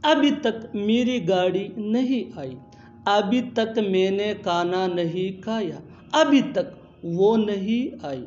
अभी तक मेरी गाड़ी नहीं आई। अभी तक मैंने खाना नहीं खाया। अभी तक वो नहीं आई।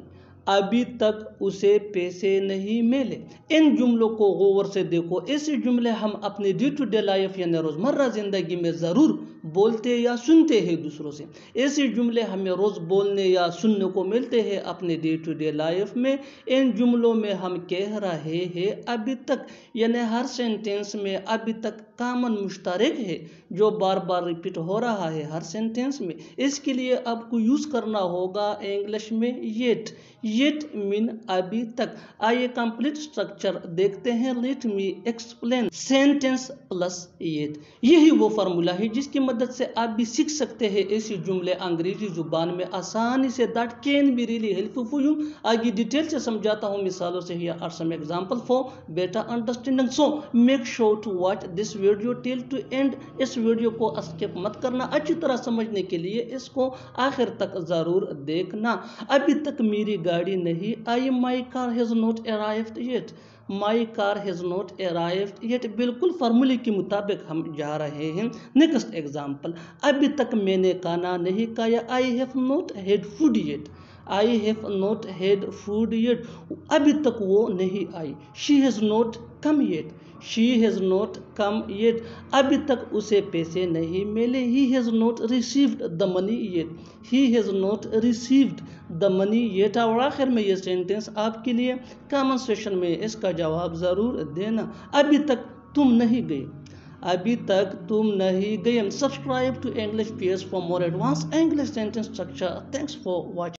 अभी तक उसे पैसे नहीं मिले। इन जुमलों को गौर से देखो। ऐसे जुमले हम अपने डे टू डे लाइफ यानी रोज़मर्रा ज़िंदगी में ज़रूर बोलते या सुनते हैं दूसरों से। ऐसे जुमले हमें रोज़ बोलने या सुनने को मिलते हैं अपने डे टू डे लाइफ में। इन जुमलों में हम कह रहे हैं अभी तक, यानी हर सेंटेंस में अभी तक कॉमन मुश्तरक है जो बार बार रिपीट हो रहा है हर सेंटेंस में। इसके लिए आपको यूज़ करना होगा इंग्लिश में येट। येट मीन अभी तक। आइए कंप्लीट स्ट्रक्चर देखते हैं। Let me explain. Sentence plus yet, यही वो फार्मूला है जिसकी मदद से आप भी सीख सकते हैं ऐसे जुमले अंग्रेजी जुबान में आसानी से। That can be really helpful for you. आगे डिटेल से समझाता हूँ मिसालों से। Here are some example for better understanding. So make sure to watch this video till to end. इस वीडियो को स्किप मत करना। अच्छी तरह समझने के लिए इसको आखिर तक जरूर देखना। अभी तक मेरी गाड़ी नहीं आई। My car has not arrived yet. My car has not arrived yet बिल्कुल फार्मूले के मुताबिक हम जा रहे हैं। नेक्स्ट एग्जाम्पल, अभी तक मैंने खाना नहीं खाया। I have not had food yet. I have not had food yet. अभी तक वो नहीं आई। She has not come yet. She has not come yet. अभी तक उसे पैसे नहीं मिले। He has not received the money yet. He has not received the money yet. और आखिर में ये सेंटेंस आपके लिए कॉमन सेशन में इसका जवाब ज़रूर देना। अभी तक तुम नहीं गए। अभी तक तुम नहीं गए। Subscribe to English page for more advance English sentence structure. Thanks for watching.